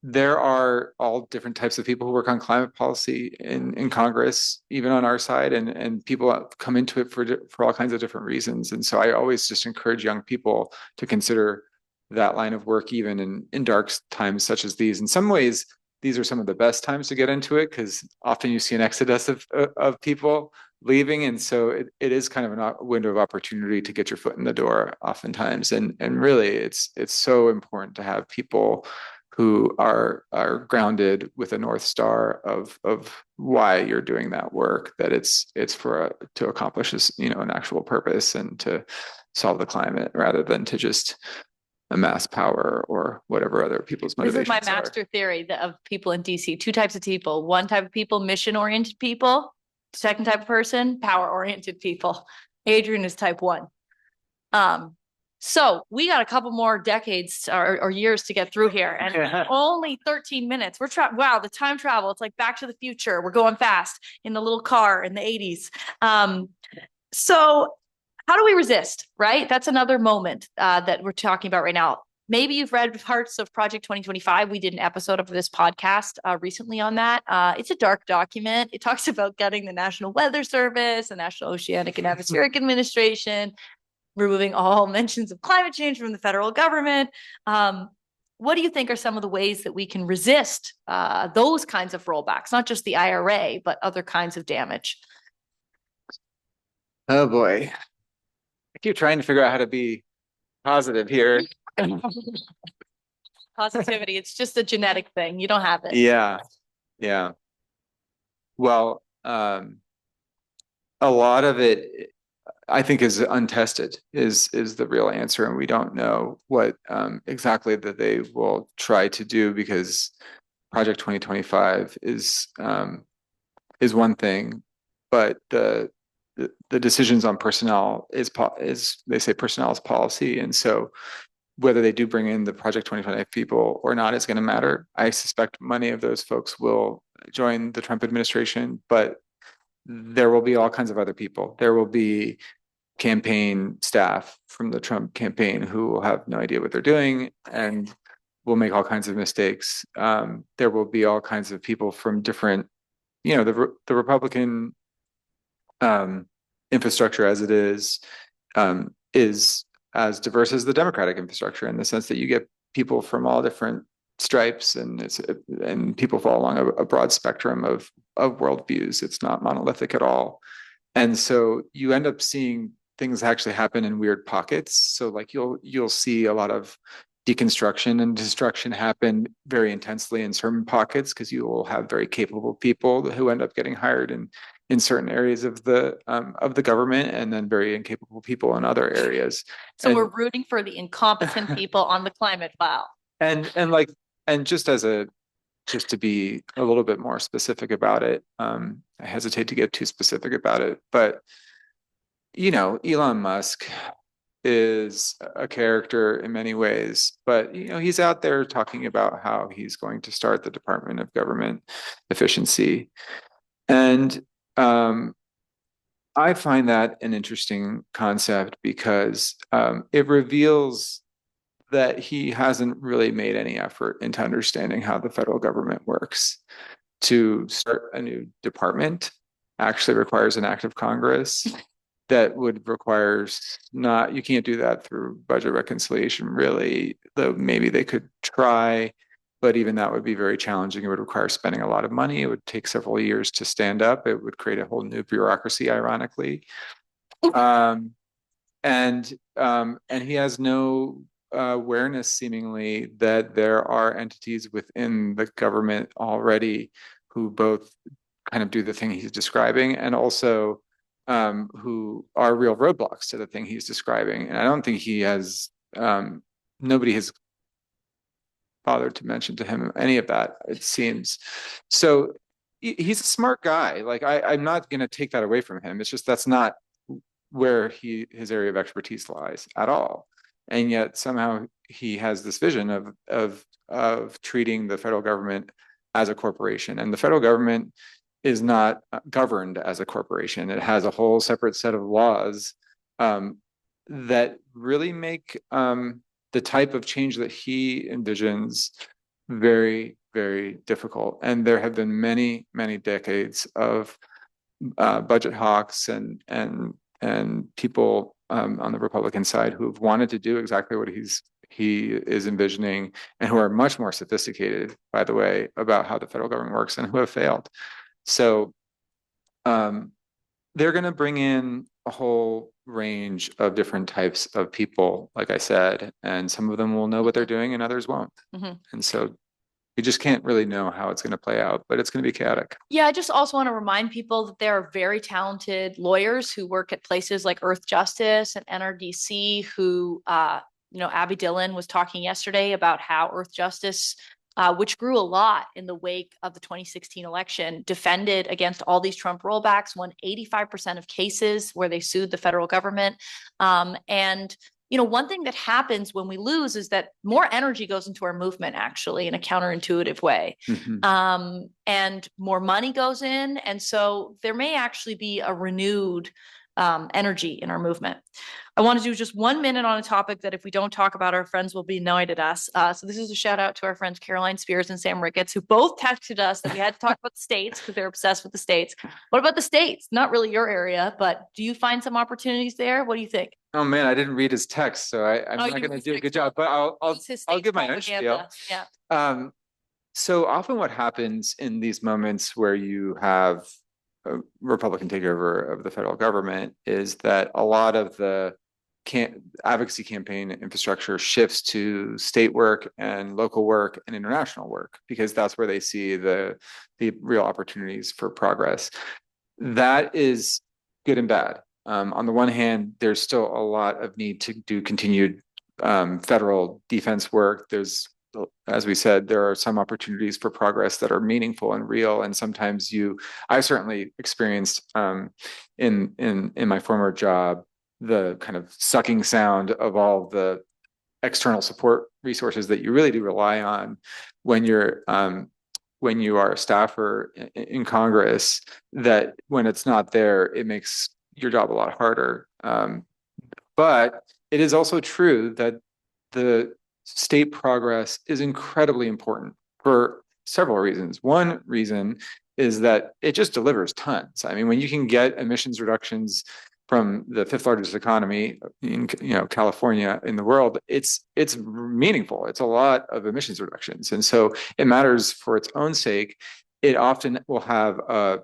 there are all different types of people who work on climate policy in Congress, even on our side, and people come into it for all kinds of different reasons. And so I always just encourage young people to consider that line of work, even in dark times such as these. In some ways, these are some of the best times to get into it, because often you see an exodus of people leaving. And so it is kind of a window of opportunity to get your foot in the door oftentimes. And really, it's so important to have people who are grounded with a North Star of why you're doing that work, that it's to accomplish this, you know, an actual purpose and to solve the climate, rather than to just amass power or whatever other people's motivations are. This is my master theory of people in DC. Two types of people. One type of people, mission-oriented people. Second type of person, power-oriented people. Adrian is type 1. So we got a couple more decades or years to get through here, and only 13 minutes. Wow, the time travel. It's like Back to the Future. We're going fast in the little car in the 80s. So how do we resist, right? That's another moment that we're talking about right now. Maybe you've read parts of Project 2025. We did an episode of this podcast recently on that. It's a dark document. It talks about gutting the National Weather Service, the National Oceanic and Atmospheric Administration, removing all mentions of climate change from the federal government. What do you think are some of the ways that we can resist those kinds of rollbacks, not just the IRA, but other kinds of damage? Oh boy. I keep trying to figure out how to be positive here. Positivity, it's just a genetic thing. You don't have it. Yeah. Well, a lot of it, I think, is untested, is the real answer. And we don't know what exactly that they will try to do, because Project 2025 is one thing, but the decisions on personnel is they say personnel is policy. And so whether they do bring in the Project 2025 people or not is going to matter. I suspect many of those folks will join the Trump administration, but there will be all kinds of other people. There will be campaign staff from the Trump campaign who will have no idea what they're doing and will make all kinds of mistakes. There will be all kinds of people from different, you know, the Republican infrastructure as it is as diverse as the Democratic infrastructure, in the sense that you get people from all different stripes, and people fall along a broad spectrum of worldviews. It's not monolithic at all. And so you end up seeing things actually happen in weird pockets. So like you'll see a lot of deconstruction and destruction happen very intensely in certain pockets because you will have very capable people who end up getting hired in certain areas of the government, and then very incapable people in other areas. So we're rooting for the incompetent people on the climate file. And like, and just to be a little bit more specific about it, I hesitate to get too specific about it, but Elon Musk is a character in many ways, but he's out there talking about how he's going to start the Department of Government Efficiency. And I find that an interesting concept because it reveals that he hasn't really made any effort into understanding how the federal government works. To start a new department actually requires an act of Congress that would require you can't do that through budget reconciliation, really, though maybe they could try, but even that would be very challenging. It would require spending a lot of money. It would take several years to stand up. It would create a whole new bureaucracy, ironically. And he has no awareness, seemingly, that there are entities within the government already who both kind of do the thing he's describing, and also who are real roadblocks to the thing he's describing. And I don't think he has, nobody has bothered to mention to him any of that, it seems. So he's a smart guy. Like I'm not going to take that away from him. It's just that's not where his area of expertise lies at all. And yet somehow he has this vision of treating the federal government as a corporation. And the federal government is not governed as a corporation. It has a whole separate set of laws that really make the type of change that he envisions very, very difficult. And there have been many, many decades of budget hawks and people on the Republican side who've wanted to do exactly what he is envisioning, and who are much more sophisticated, by the way, about how the federal government works, and who have failed. So they're going to bring in a whole range of different types of people, like I said, and some of them will know what they're doing and others won't. Mm-hmm. And so you just can't really know how it's going to play out, but it's going to be chaotic. Yeah, I just also want to remind people that there are very talented lawyers who work at places like Earth Justice and NRDC who, Abby Dillon was talking yesterday about how Earth Justice, which grew a lot in the wake of the 2016 election, defended against all these Trump rollbacks, won 85% of cases where they sued the federal government. One thing that happens when we lose is that more energy goes into our movement, actually, in a counterintuitive way. Mm-hmm. And more money goes in. And so there may actually be a renewed energy in our movement. I want to do just 1 minute on a topic that if we don't talk about, our friends will be annoyed at us. So this is a shout out to our friends Caroline Spears and Sam Ricketts, who both texted us that we had to talk about the states because they're obsessed with the states. What about the states? Not really your area, but do you find some opportunities there? What do you think? Oh man, I didn't read his text, so I'm not going to do a good job, but I'll give my own spiel. Yeah. So often what happens in these moments where you have a Republican takeover of the federal government is that a lot of the advocacy campaign infrastructure shifts to state work and local work and international work, because that's where they see the real opportunities for progress. That is good and bad. On the one hand, there's still a lot of need to do continued federal defense work. There's, as we said, there are some opportunities for progress that are meaningful and real. And sometimes I certainly experienced in my former job, the kind of sucking sound of all the external support resources that you really do rely on when you are a staffer in Congress, that when it's not there, it makes your job a lot harder. But it is also true that the state progress is incredibly important for several reasons. One reason is that it just delivers tons. I mean, when you can get emissions reductions from the fifth largest economy in California in the world, it's meaningful. It's a lot of emissions reductions, and so it matters for its own sake. It often will have a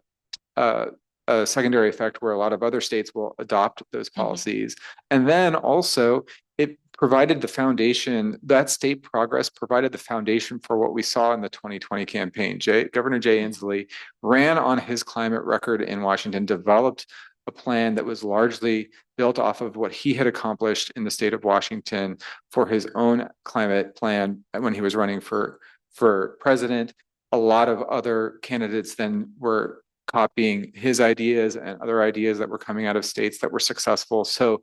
a secondary effect where a lot of other states will adopt those policies. And then also it provided the foundation, that state progress provided the foundation for what we saw in the 2020 campaign. Governor Jay Inslee ran on his climate record in Washington, developed a plan that was largely built off of what he had accomplished in the state of Washington for his own climate plan when he was running for president. A lot of other candidates then were copying his ideas and other ideas that were coming out of states that were successful. So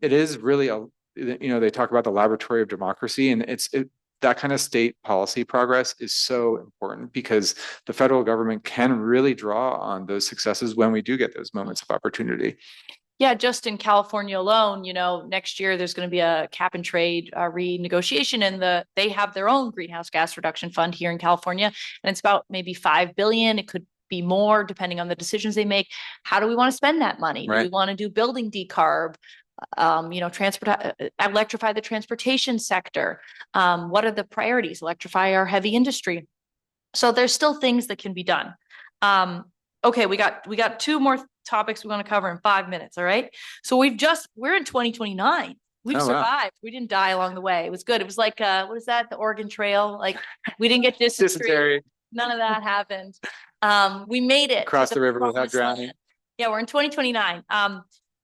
it is really they talk about the laboratory of democracy, and that kind of state policy progress is so important because the federal government can really draw on those successes when we do get those moments of opportunity. Yeah, just in California alone, next year there's going to be a cap and trade renegotiation, and they have their own greenhouse gas reduction fund here in California, and it's about maybe $5 billion. It could be more depending on the decisions they make. How do we want to spend that money? Right. Do we want to do building decarb? Electrify the transportation sector. What are the priorities? Electrify our heavy industry. So there's still things that can be done. Okay, we got two more topics we want to cover in 5 minutes. All right. So we're in 2029. We've survived. Wow. We didn't die along the way. It was good. It was like, what is that? The Oregon Trail. Like we didn't get dysentery. None of that happened. We made it. Across the river without drowning. Yeah, we're in 2029.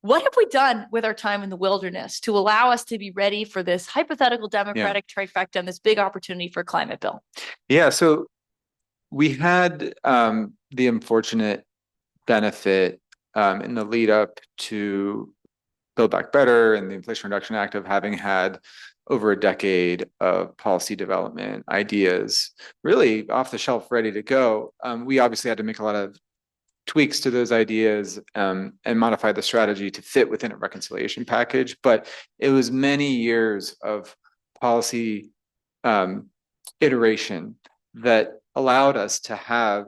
What have we done with our time in the wilderness to allow us to be ready for this hypothetical Democratic trifecta and this big opportunity for a climate bill? Yeah, so we had the unfortunate benefit in the lead up to Build Back Better and the Inflation Reduction Act of having had over a decade of policy development ideas really off the shelf, ready to go. We obviously had to make a lot of tweaks to those ideas and modify the strategy to fit within a reconciliation package. But it was many years of policy iteration that allowed us to have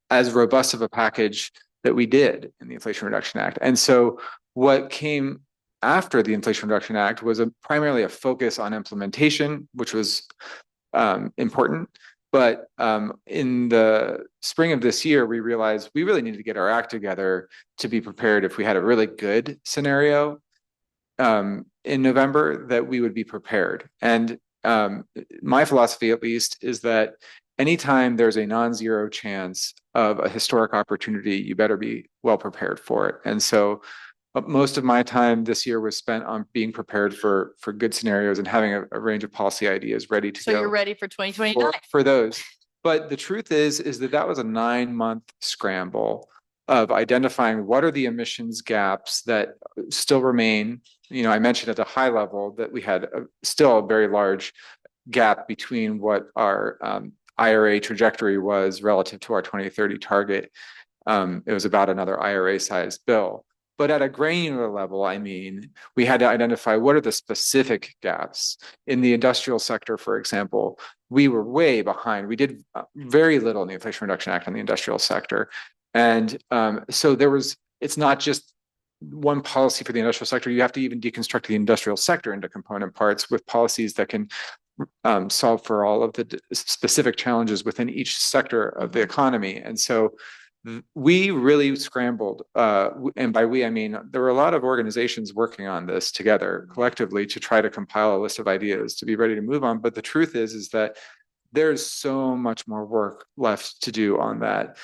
as robust of a package that we did in the Inflation Reduction Act. And so what came after the Inflation Reduction Act was primarily a focus on implementation, which was important. But in the spring of this year, we realized we really needed to get our act together to be prepared if we had a really good scenario in November, that we would be prepared. And my philosophy, at least, is that anytime there's a non-zero chance of a historic opportunity, you better be well prepared for it. And so most of my time this year was spent on being prepared for good scenarios and having a range of policy ideas ready to go. So you're ready for 2029? For those. But the truth is that was a 9-month scramble of identifying what are the emissions gaps that still remain. I mentioned at a high level that we had still a very large gap between what our IRA trajectory was relative to our 2030 target. It was about another IRA-sized bill. But at a granular level, we had to identify what are the specific gaps. In the industrial sector, for example, we were way behind. We did very little in the Inflation Reduction Act on the industrial sector. And so it's not just one policy for the industrial sector. You have to even deconstruct the industrial sector into component parts with policies that can solve for all of the specific challenges within each sector of the economy. And so we really scrambled, and by we, I mean there were a lot of organizations working on this together collectively to try to compile a list of ideas to be ready to move on. But the truth is that there's so much more work left to do on that.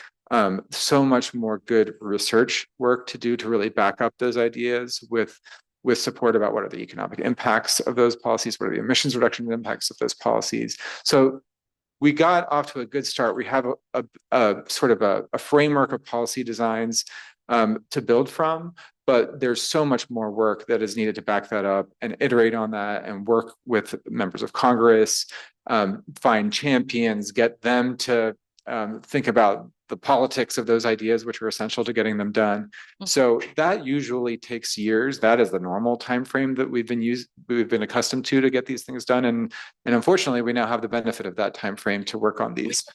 So much more good research work to do to really back up those ideas with support about what are the economic impacts of those policies, what are the emissions reduction impacts of those policies. So we got off to a good start. We have a sort of a framework of policy designs to build from, but there's so much more work that is needed to back that up and iterate on that and work with members of Congress, find champions, get them to think about the politics of those ideas, which are essential to getting them done. Mm-hmm. So that usually takes years. That is the normal time frame that we've been accustomed to get these things done. And unfortunately, we now have the benefit of that time frame to work on these.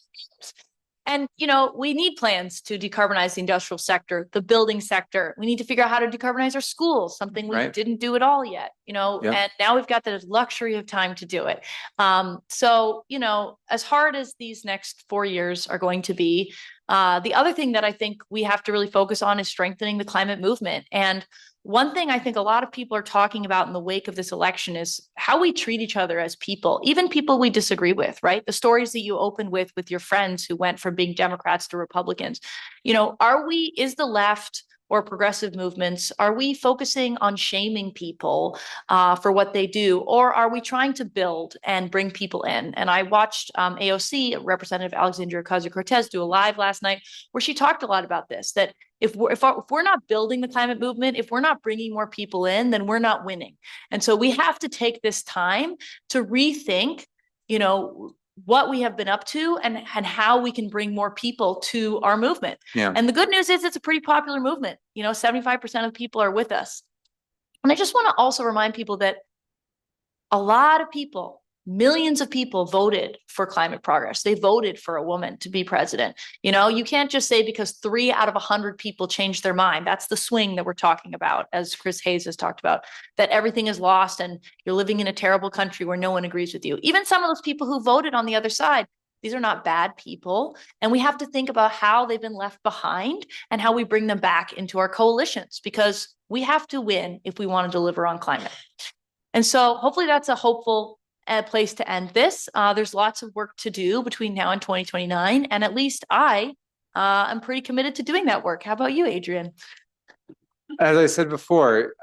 And, we need plans to decarbonize the industrial sector, the building sector. We need to figure out how to decarbonize our schools, something we didn't do at all yet, and now we've got the luxury of time to do it. So, as hard as these next 4 years are going to be, The other thing that I think we have to really focus on is strengthening the climate movement. And one thing I think a lot of people are talking about in the wake of this election is how we treat each other as people, even people we disagree with, right? The stories that you opened with your friends who went from being Democrats to Republicans. Is the left or progressive movements, are we focusing on shaming people for what they do, or are we trying to build and bring people in? And I watched AOC, Representative Alexandria Ocasio-Cortez, do a live last night where she talked a lot about this, that if we're not building the climate movement, if we're not bringing more people in, then we're not winning. And so we have to take this time to rethink, what we have been up to and how we can bring more people to our movement. Yeah. And the good news is it's a pretty popular movement. 75% of people are with us. And I just want to also remind people that a lot of people, millions of people voted for climate progress. They voted for a woman to be president. You can't just say because 3 out of 100 people changed their mind. That's the swing that we're talking about, as Chris Hayes has talked about, that everything is lost and you're living in a terrible country where no one agrees with you. Even some of those people who voted on the other side, these are not bad people. And we have to think about how they've been left behind and how we bring them back into our coalitions, because we have to win if we want to deliver on climate. And so hopefully that's a hopeful place to end this. There's lots of work to do between now and 2029. And at least I am pretty committed to doing that work. How about you, Adrian? As I said before,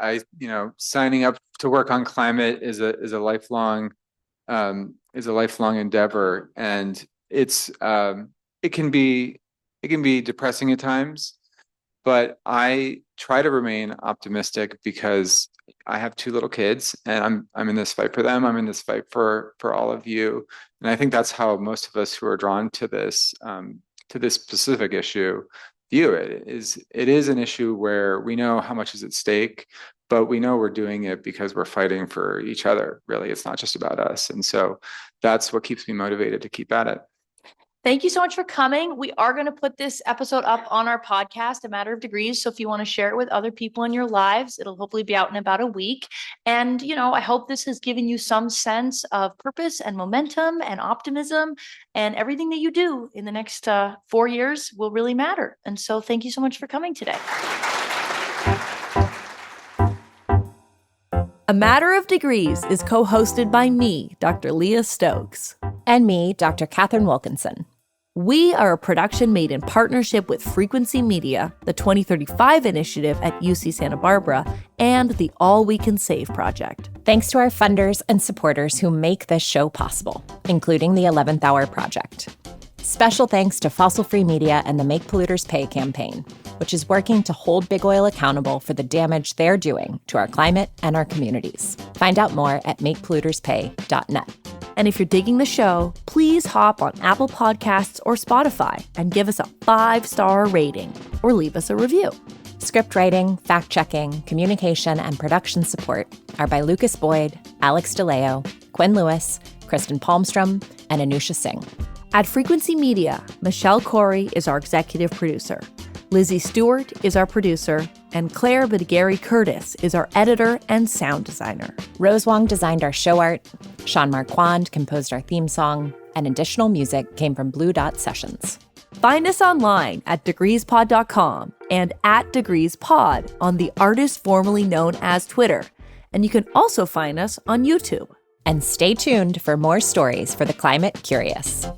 signing up to work on climate is a lifelong endeavor, and it can be depressing at times, but I try to remain optimistic because I have 2 little kids, and I'm in this fight for them. I'm in this fight for all of you, and I think that's how most of us who are drawn to this specific issue view it. It is an issue where we know how much is at stake, but we know we're doing it because we're fighting for each other. Really, it's not just about us, and so that's what keeps me motivated to keep at it. Thank you so much for coming. We are going to put this episode up on our podcast, A Matter of Degrees. So if you want to share it with other people in your lives, it'll hopefully be out in about a week. And, I hope this has given you some sense of purpose and momentum and optimism, and everything that you do in the next 4 years will really matter. And so thank you so much for coming today. A Matter of Degrees is co-hosted by me, Dr. Leah Stokes. And me, Dr. Catherine Wilkinson. We are a production made in partnership with Frequency Media, the 2035 Initiative at UC Santa Barbara, and the All We Can Save Project. Thanks to our funders and supporters who make this show possible, including the 11th Hour Project. Special thanks to Fossil Free Media and the Make Polluters Pay campaign, which is working to hold big oil accountable for the damage they're doing to our climate and our communities. Find out more at makepolluterspay.net. And if you're digging the show, please hop on Apple Podcasts or Spotify and give us a 5-star rating or leave us a review. Script writing, fact-checking, communication, and production support are by Lucas Boyd, Alex DeLeo, Quinn Lewis, Kristen Palmstrom, and Anusha Singh. At Frequency Media, Michelle Corey is our executive producer. Lizzie Stewart is our producer, and Claire Badgary Curtis is our editor and sound designer. Rose Wong designed our show art, Sean Marquand composed our theme song, and additional music came from Blue Dot Sessions. Find us online at degreespod.com and at degreespod on the artist formerly known as Twitter. And you can also find us on YouTube. And stay tuned for more stories for the climate curious.